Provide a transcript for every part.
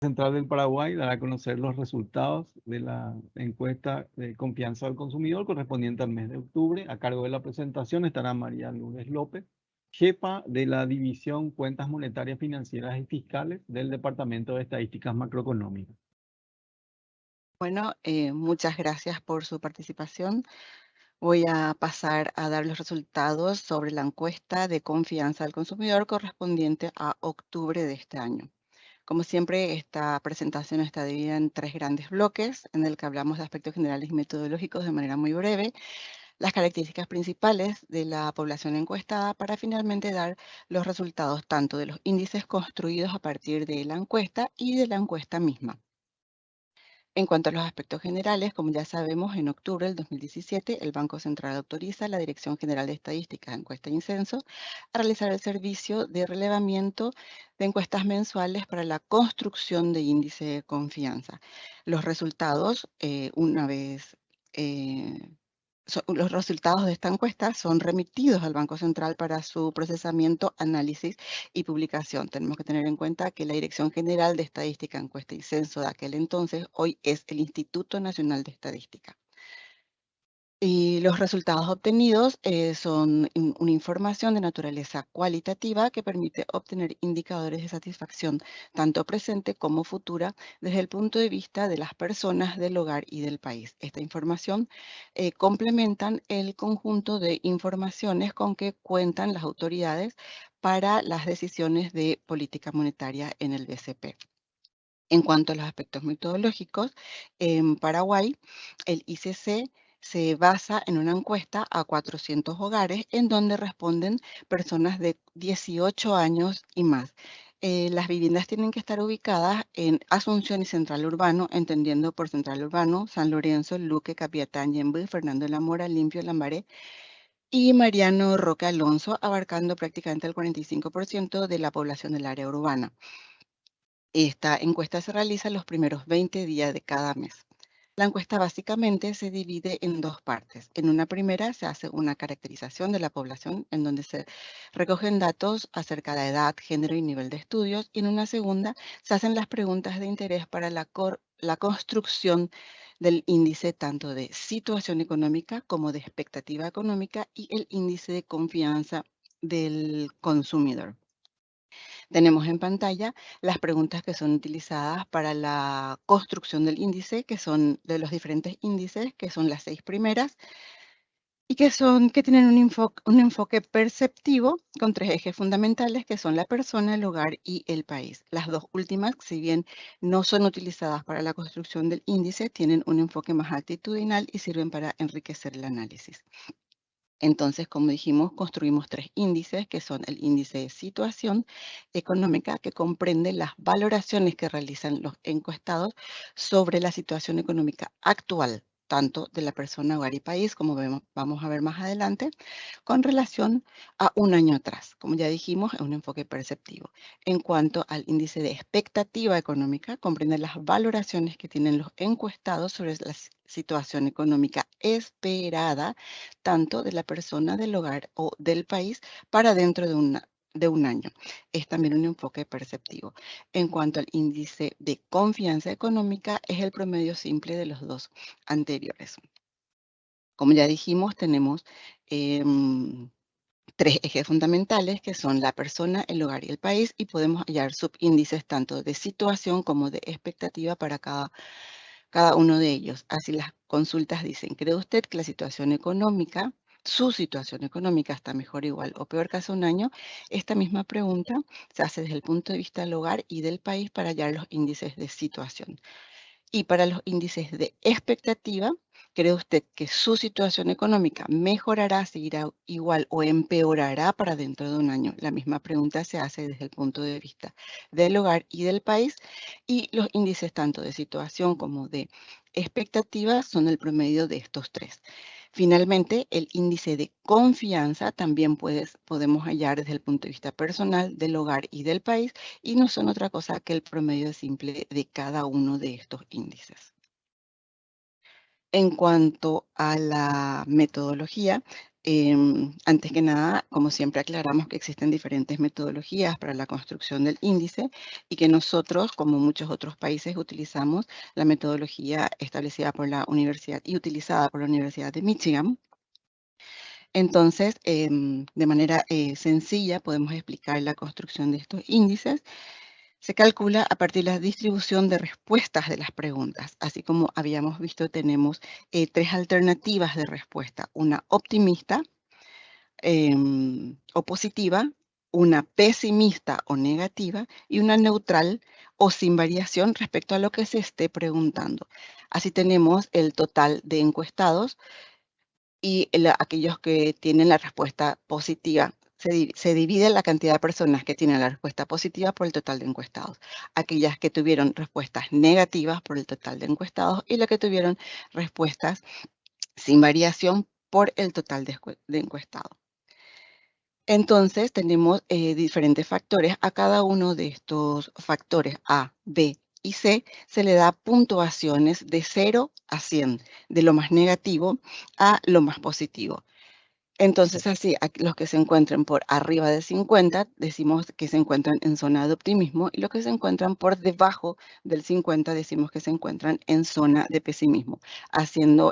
Central del Paraguay dará a conocer los resultados de la encuesta de confianza del consumidor correspondiente al mes de octubre. A cargo de la presentación estará María Lourdes López, jefa de la División Cuentas Monetarias, Financieras y Fiscales del Departamento de Estadísticas Macroeconómicas. Bueno, muchas gracias por su participación. Voy a pasar a dar los resultados sobre la encuesta de confianza del consumidor correspondiente a octubre de este año. Como siempre, esta presentación está dividida en 3 grandes bloques, en el que hablamos de aspectos generales y metodológicos de manera muy breve, las características principales de la población encuestada, para finalmente dar los resultados tanto de los índices construidos a partir de la encuesta y de la encuesta misma. En cuanto a los aspectos generales, como ya sabemos, en octubre del 2017, el Banco Central autoriza a la Dirección General de Estadística, Encuesta y Censo a realizar el servicio de relevamiento de encuestas mensuales para la construcción de índice de confianza. Los resultados, una vez los resultados de esta encuesta son remitidos al Banco Central para su procesamiento, análisis y publicación. Tenemos que tener en cuenta que la Dirección General de Estadística, Encuesta y Censo de aquel entonces, hoy es el Instituto Nacional de Estadística. Y los resultados obtenidos son una información de naturaleza cualitativa que permite obtener indicadores de satisfacción, tanto presente como futura, desde el punto de vista de las personas, del hogar y del país. Esta información complementan el conjunto de informaciones con que cuentan las autoridades para las decisiones de política monetaria en el BCP. En cuanto a los aspectos metodológicos, en Paraguay, el ICC se basa en una encuesta a 400 hogares en donde responden personas de 18 años y más. Las viviendas tienen que estar ubicadas en Asunción y Central Urbano, entendiendo por Central Urbano, San Lorenzo, Luque, Capiatán, Ñemby, Fernando de la Mora, Limpio, Lambaré y Mariano Roque Alonso, abarcando prácticamente el 45% de la población del área urbana. Esta encuesta se realiza los primeros 20 días de cada mes. La encuesta básicamente se divide en 2 partes. En una primera se hace una caracterización de la población en donde se recogen datos acerca de edad, género y nivel de estudios. Y en una segunda se hacen las preguntas de interés para la construcción del índice tanto de situación económica como de expectativa económica y el índice de confianza del consumidor. Tenemos en pantalla las preguntas que son utilizadas para la construcción del índice, que son de los diferentes índices, que son las 6 primeras, y que tienen un enfoque perceptivo con 3 ejes fundamentales, que son la persona, el hogar y el país. Las 2 últimas, si bien no son utilizadas para la construcción del índice, tienen un enfoque más actitudinal y sirven para enriquecer el análisis. Entonces, como dijimos, construimos 3 índices, que son el índice de situación económica, que comprende las valoraciones que realizan los encuestados sobre la situación económica actual, tanto de la persona, hogar y país, como vamos a ver más adelante, con relación a un año atrás. Como ya dijimos, es un enfoque perceptivo. En cuanto al índice de expectativa económica, comprende las valoraciones que tienen los encuestados sobre la situación económica esperada, tanto de la persona, del hogar o del país, para dentro de un año. Es también un enfoque perceptivo. En cuanto al índice de confianza económica, es el promedio simple de los 2 anteriores. Como ya dijimos, tenemos 3 ejes fundamentales, que son la persona, el hogar y el país, y podemos hallar subíndices tanto de situación como de expectativa para cada uno de ellos. Así las consultas dicen: ¿cree usted que la situación económica, su situación económica, está mejor, igual o peor que hace un año? Esta misma pregunta se hace desde el punto de vista del hogar y del país para hallar los índices de situación. Y para los índices de expectativa, ¿cree usted que su situación económica mejorará, seguirá igual o empeorará para dentro de un año? La misma pregunta se hace desde el punto de vista del hogar y del país, y los índices tanto de situación como de expectativa son el promedio de estos 3. Finalmente, el índice de confianza también podemos hallar desde el punto de vista personal, del hogar y del país, y no son otra cosa que el promedio simple de cada uno de estos índices. En cuanto a la metodología, Antes que nada, como siempre aclaramos que existen diferentes metodologías para la construcción del índice y que nosotros, como muchos otros países, utilizamos la metodología establecida por la universidad y utilizada por la Universidad de Michigan. Entonces, de manera sencilla podemos explicar la construcción de estos índices. Se calcula a partir de la distribución de respuestas de las preguntas. Así como habíamos visto, tenemos 3 alternativas de respuesta: una optimista o positiva, una pesimista o negativa y una neutral o sin variación respecto a lo que se esté preguntando. Así tenemos el total de encuestados y aquellos que tienen la respuesta positiva. Se divide la cantidad de personas que tienen la respuesta positiva por el total de encuestados. Aquellas que tuvieron respuestas negativas por el total de encuestados y las que tuvieron respuestas sin variación por el total de encuestados. Entonces tenemos diferentes factores. A cada uno de estos factores A, B y C se le da puntuaciones de 0 a 100, de lo más negativo a lo más positivo. Entonces así, los que se encuentren por arriba de 50, decimos que se encuentran en zona de optimismo, y los que se encuentran por debajo del 50, decimos que se encuentran en zona de pesimismo. Haciendo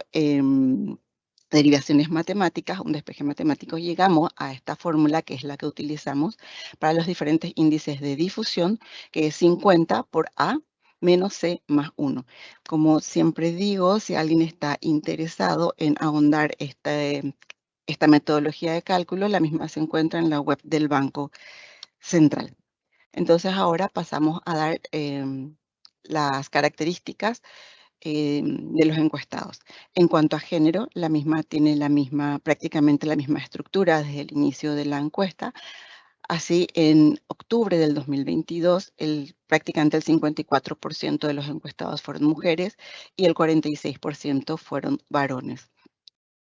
derivaciones matemáticas, un despeje matemático, llegamos a esta fórmula que es la que utilizamos para los diferentes índices de difusión, que es 50 por A menos C más 1. Como siempre digo, si alguien está interesado en ahondar esta metodología de cálculo, la misma se encuentra en la web del Banco Central. Entonces ahora pasamos a dar las características de los encuestados. En cuanto a género, la misma tiene prácticamente la misma estructura desde el inicio de la encuesta. Así, en octubre del 2022, prácticamente el 54% de los encuestados fueron mujeres y el 46% fueron varones.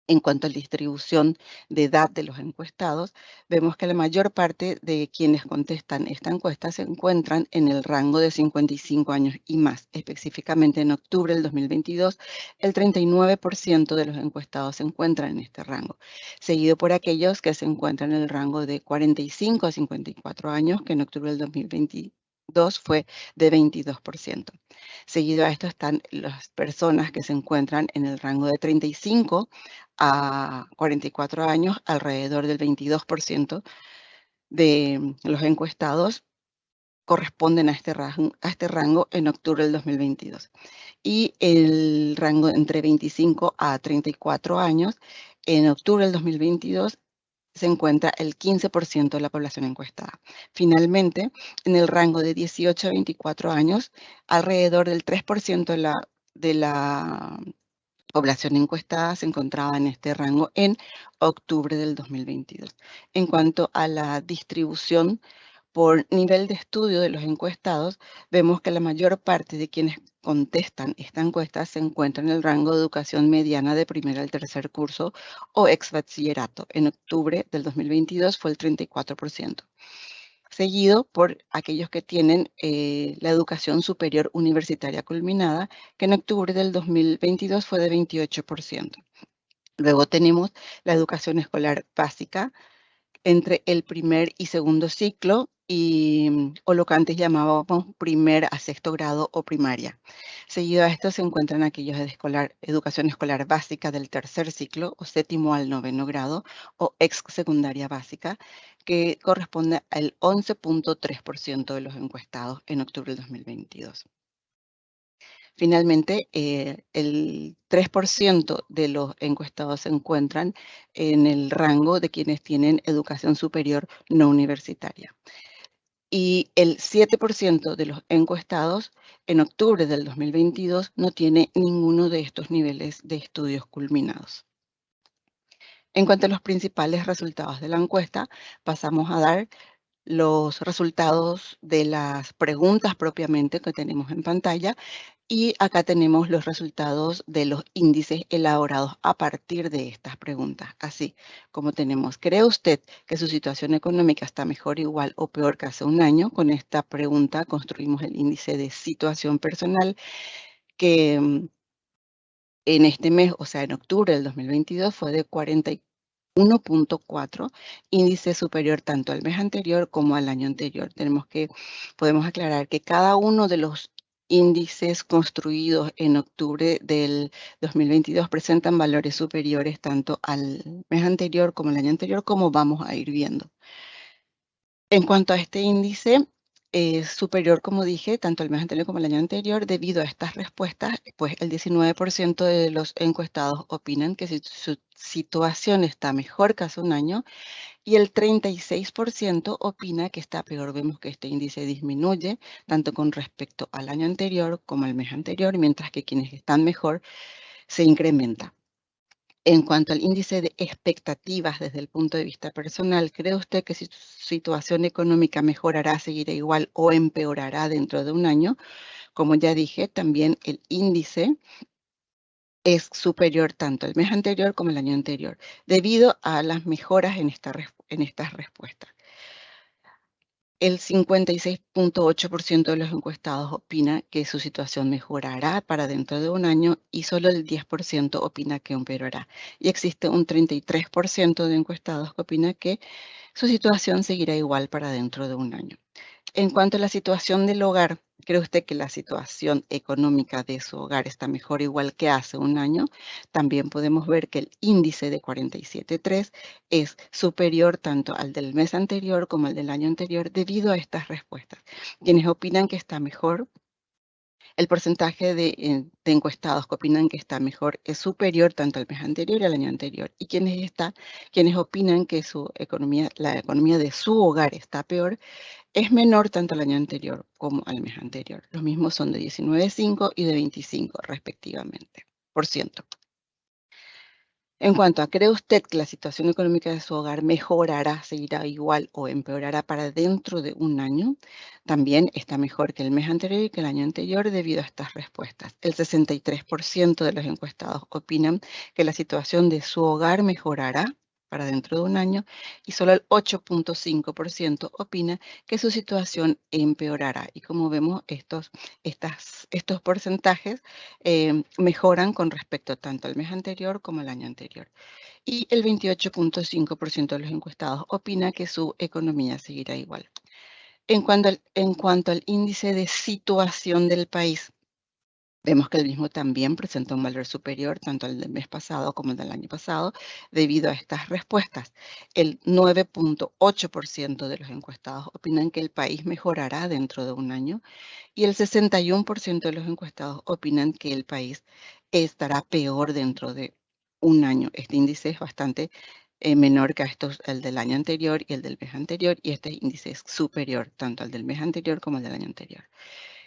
En cuanto a la distribución de edad de los encuestados, vemos que la mayor parte de quienes contestan esta encuesta se encuentran en el rango de 55 años y más. Específicamente en octubre del 2022, el 39% de los encuestados se encuentran en este rango, seguido por aquellos que se encuentran en el rango de 45 a 54 años, que en octubre del 2022 fue de 22%. Seguido a esto están las personas que se encuentran en el rango de 35 a 44 años, alrededor del 22% de los encuestados corresponden a este rango en octubre del 2022. Y el rango entre 25 a 34 años, en octubre del 2022, se encuentra el 15% de la población encuestada. Finalmente, en el rango de 18 a 24 años, alrededor del 3% de la población encuestada se encontraba en este rango en octubre del 2022. En cuanto a la distribución por nivel de estudio de los encuestados, vemos que la mayor parte de quienes contestan esta encuesta se encuentran en el rango de educación mediana de primer al tercer curso o ex bachillerato. En octubre del 2022 fue el 34%. Seguido por aquellos que tienen la educación superior universitaria culminada, que en octubre del 2022 fue de 28%. Luego tenemos la educación escolar básica entre el primer y segundo ciclo, o lo que antes llamábamos primer a sexto grado o primaria. Seguido a esto se encuentran aquellos de educación escolar básica del tercer ciclo o séptimo al noveno grado o ex secundaria básica, que corresponde al 11.3% de los encuestados en octubre del 2022. Finalmente, el 3% de los encuestados se encuentran en el rango de quienes tienen educación superior no universitaria. Y el 7% de los encuestados en octubre del 2022 no tiene ninguno de estos niveles de estudios culminados. En cuanto a los principales resultados de la encuesta, pasamos a dar los resultados de las preguntas propiamente que tenemos en pantalla, y acá tenemos los resultados de los índices elaborados a partir de estas preguntas. Así como tenemos: ¿cree usted que su situación económica está mejor, igual o peor que hace un año? Con esta pregunta construimos el índice de situación personal, que en este mes, o sea, en octubre del 2022, fue de 44 1.4, índice superior tanto al mes anterior como al año anterior. Podemos aclarar que cada uno de los índices construidos en octubre del 2022 presentan valores superiores tanto al mes anterior como al año anterior, como vamos a ir viendo. En cuanto a este índice, es superior, como dije, tanto al mes anterior como al año anterior. Debido a estas respuestas, pues el 19% de los encuestados opinan que su situación está mejor que hace un año y el 36% opina que está peor. Vemos que este índice disminuye tanto con respecto al año anterior como al mes anterior, mientras que quienes están mejor se incrementa. En cuanto al índice de expectativas desde el punto de vista personal, ¿cree usted que si su situación económica mejorará, seguirá igual o empeorará dentro de un año? Como ya dije, también el índice es superior tanto al mes anterior como al año anterior, debido a las mejoras en estas respuestas. El 56.8% de los encuestados opina que su situación mejorará para dentro de un año y solo el 10% opina que empeorará. Y existe un 33% de encuestados que opina que su situación seguirá igual para dentro de un año. En cuanto a la situación del hogar, ¿cree usted que la situación económica de su hogar está mejor igual que hace un año? También podemos ver que el índice de 47.3 es superior tanto al del mes anterior como al del año anterior debido a estas respuestas. Quienes opinan que está mejor, el porcentaje de encuestados que opinan que está mejor es superior tanto al mes anterior y al año anterior. Y quienes opinan que la economía de su hogar está peor, es menor tanto al año anterior como al mes anterior. Los mismos son de 19.5 y de 25 respectivamente, por ciento. En cuanto a, ¿cree usted que la situación económica de su hogar mejorará, seguirá igual o empeorará para dentro de un año? También está mejor que el mes anterior y que el año anterior debido a estas respuestas. El 63% de los encuestados opinan que la situación de su hogar mejorará para dentro de un año y solo el 8.5% opina que su situación empeorará. Y como vemos, estos porcentajes mejoran con respecto tanto al mes anterior como al año anterior. Y el 28.5% de los encuestados opina que su economía seguirá igual. En cuanto al índice de situación del país, vemos que el mismo también presenta un valor superior tanto al del mes pasado como al del año pasado debido a estas respuestas. El 9.8% de los encuestados opinan que el país mejorará dentro de un año y el 61% de los encuestados opinan que el país estará peor dentro de un año. Este índice es bastante menor que el del año anterior y el del mes anterior, y este índice es superior tanto al del mes anterior como al del año anterior.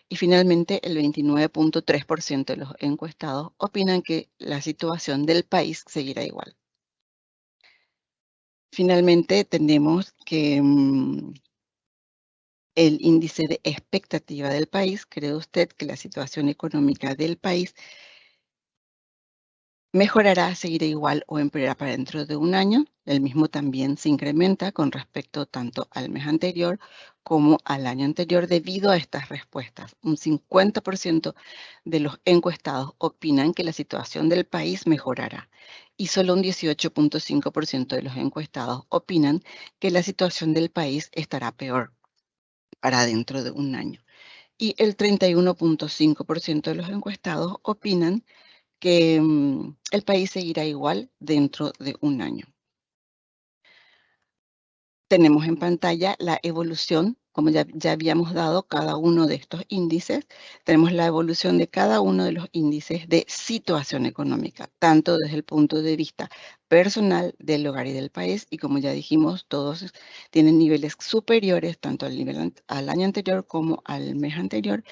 Y finalmente, el 29.3% de los encuestados opinan que la situación del país seguirá igual. Finalmente, tenemos que el índice de expectativa del país. ¿Cree usted que la situación económica del país mejorará, seguirá igual o empeorará para dentro de un año? El mismo también se incrementa con respecto tanto al mes anterior como al año anterior debido a estas respuestas. Un 50% de los encuestados opinan que la situación del país mejorará y solo un 18.5% de los encuestados opinan que la situación del país estará peor para dentro de un año. Y el 31.5% de los encuestados opinan que el país seguirá igual dentro de un año. Tenemos en pantalla la evolución, como ya habíamos dado cada uno de estos índices, tenemos la evolución de cada uno de los índices de situación económica, tanto desde el punto de vista personal del hogar y del país, y como ya dijimos, todos tienen niveles superiores, tanto al año anterior como al mes anterior,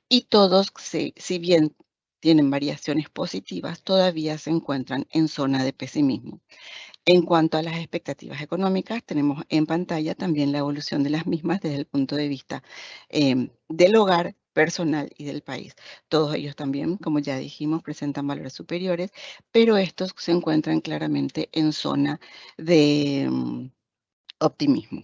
y todos, si bien tienen variaciones positivas, todavía se encuentran en zona de pesimismo. En cuanto a las expectativas económicas, tenemos en pantalla también la evolución de las mismas desde el punto de vista del hogar, personal y del país. Todos ellos también, como ya dijimos, presentan valores superiores, pero estos se encuentran claramente en zona de optimismo.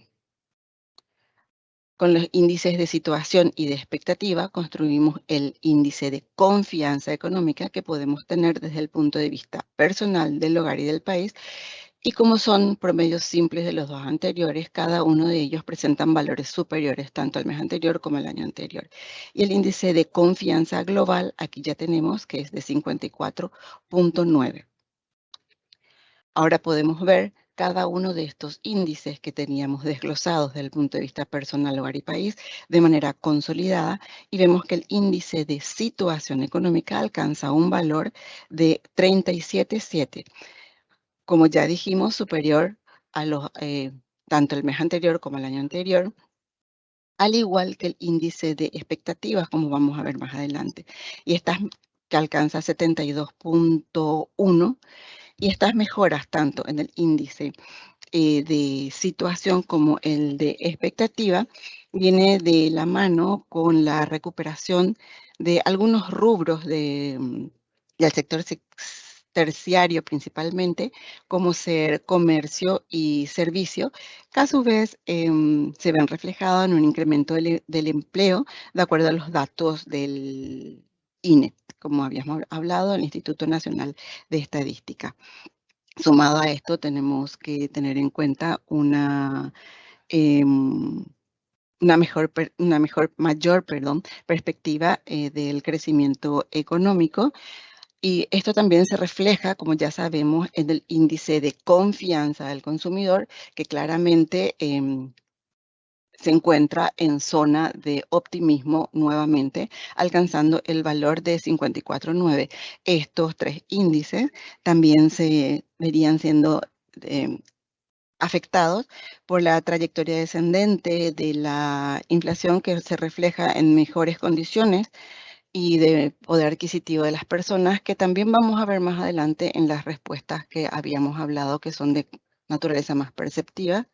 Con los índices de situación y de expectativa construimos el índice de confianza económica que podemos tener desde el punto de vista personal del hogar y del país, Y como son promedios simples de los dos anteriores, cada uno de ellos presentan valores superiores tanto al mes anterior como al año anterior. Y el índice de confianza global, aquí ya tenemos que es de 54.9. Ahora podemos ver cada uno de estos índices que teníamos desglosados desde el punto de vista personal, hogar y país de manera consolidada y vemos que el índice de situación económica alcanza un valor de 37.7. Como ya dijimos, superior a los, tanto el mes anterior como el año anterior, al igual que el índice de expectativas, como vamos a ver más adelante. Y estas que alcanza 72.1, y estas mejoras tanto en el índice de situación como el de expectativa viene de la mano con la recuperación de algunos rubros del sector terciario principalmente, como ser comercio y servicio, que a su vez se ven reflejados en un incremento del empleo de acuerdo a los datos del INE, como habíamos hablado, el Instituto Nacional de Estadística. Sumado a esto, tenemos que tener en cuenta una mayor perspectiva del crecimiento económico. Y esto también se refleja, como ya sabemos, en el índice de confianza del consumidor, que claramente se encuentra en zona de optimismo nuevamente, alcanzando el valor de 54.9. Estos tres índices también se verían siendo afectados por la trayectoria descendente de la inflación que se refleja en mejores condiciones y de poder adquisitivo de las personas, que también vamos a ver más adelante en las respuestas que habíamos hablado, que son de naturaleza más perceptiva,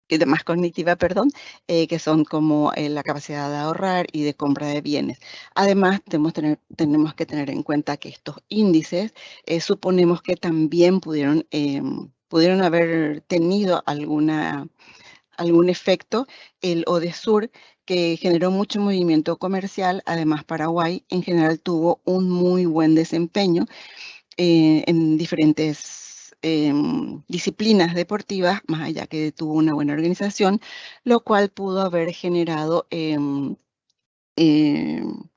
y de más cognitiva, perdón, que son como la capacidad de ahorrar y de compra de bienes. Además, tenemos que tener en cuenta que estos índices suponemos que también pudieron haber tenido algún efecto el ODESUR, que generó mucho movimiento comercial. Además, Paraguay en general tuvo un muy buen desempeño en diferentes disciplinas deportivas, más allá que tuvo una buena organización, lo cual pudo haber generado un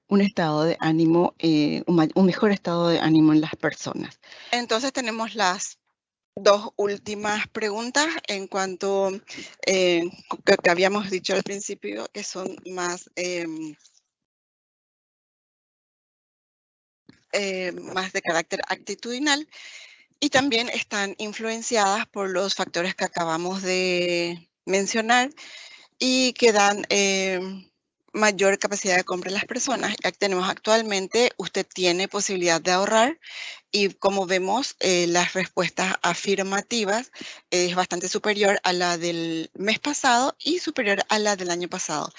estado de ánimo, un mejor estado de ánimo en las personas. Entonces tenemos las dos últimas preguntas en cuanto que habíamos dicho al principio, que son más de carácter actitudinal y también están influenciadas por los factores que acabamos de mencionar y que dan mayor capacidad de compra en las personas. Ya que tenemos actualmente, usted tiene posibilidad de ahorrar y como vemos, las respuestas afirmativas es bastante superior a la del mes pasado y superior a la del año pasado.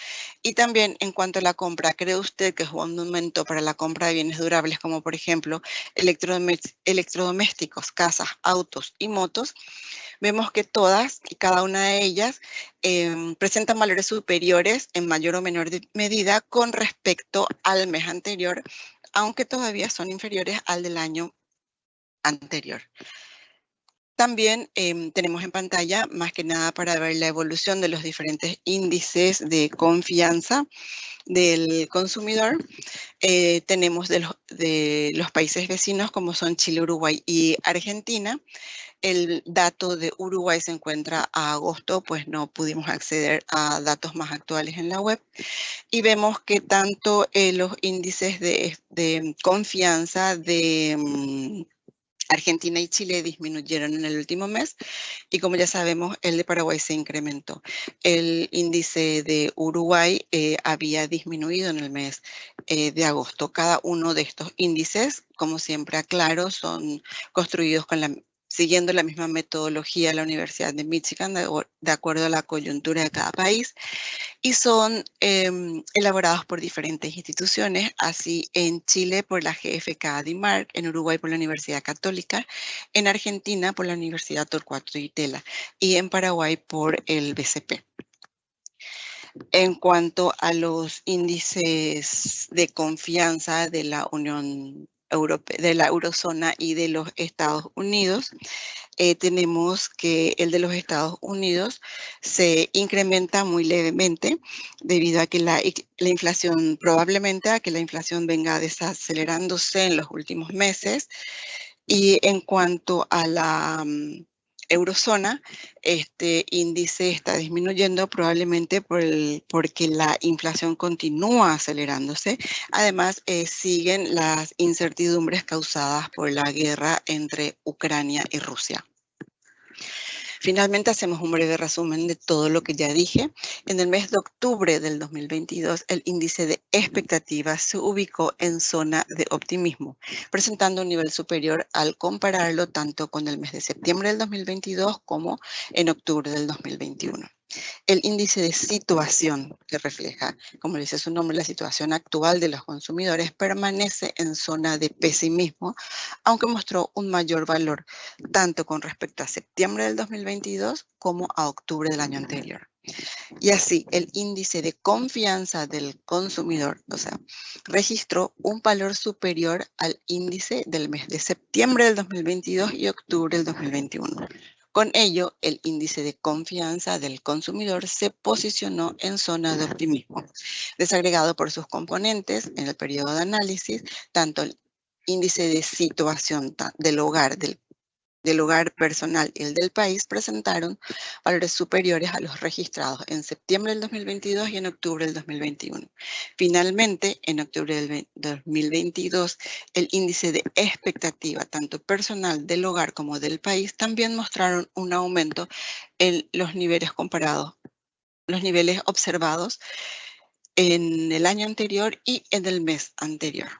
Y también en cuanto a la compra, ¿cree usted que es un momento para la compra de bienes durables como por ejemplo electrodomésticos, casas, autos y motos? Vemos que todas y cada una de ellas presentan valores superiores en mayor o menor medida con respecto al mes anterior, aunque todavía son inferiores al del año anterior. También tenemos en pantalla, más que nada para ver la evolución de los diferentes índices de confianza del consumidor. Tenemos de los países vecinos como son Chile, Uruguay y Argentina. El dato de Uruguay se encuentra a agosto, pues no pudimos acceder a datos más actuales en la web. Y vemos que tanto los índices de confianza de Argentina y Chile disminuyeron en el último mes y como ya sabemos, el de Paraguay se incrementó. El índice de Uruguay había disminuido en el mes de agosto. Cada uno de estos índices, como siempre aclaro, son construidos siguiendo la misma metodología de la Universidad de Michigan, de acuerdo a la coyuntura de cada país, y son elaborados por diferentes instituciones, así en Chile por la GFK DIMARC, en Uruguay por la Universidad Católica, en Argentina por la Universidad Torcuato Di Tella y en Paraguay por el BCP. En cuanto a los índices de confianza de la Unión de la eurozona y de los Estados Unidos. Tenemos que el de los Estados Unidos se incrementa muy levemente debido a que la inflación, probablemente a que la inflación venga desacelerándose en los últimos meses. Y en cuanto a la eurozona, este índice está disminuyendo probablemente porque la inflación continúa acelerándose. Además, siguen las incertidumbres causadas por la guerra entre Ucrania y Rusia. Finalmente, hacemos un breve resumen de todo lo que ya dije. En el mes de octubre del 2022, el índice de expectativas se ubicó en zona de optimismo, presentando un nivel superior al compararlo tanto con el mes de septiembre del 2022 como en octubre del 2021. El índice de situación, que refleja, como dice su nombre, la situación actual de los consumidores, permanece en zona de pesimismo, aunque mostró un mayor valor tanto con respecto a septiembre del 2022 como a octubre del año anterior. Y así, el índice de confianza del consumidor, o sea, registró un valor superior al índice del mes de septiembre del 2022 y octubre del 2021. Con ello, el índice de confianza del consumidor se posicionó en zona de optimismo, desagregado por sus componentes en el periodo de análisis, tanto el índice de situación del hogar personal y el del país presentaron valores superiores a los registrados en septiembre del 2022 y en octubre del 2021. Finalmente, en octubre del 2022, el índice de expectativa, tanto personal del hogar como del país, también mostraron un aumento en los niveles comparados, los niveles observados en el año anterior y en el mes anterior.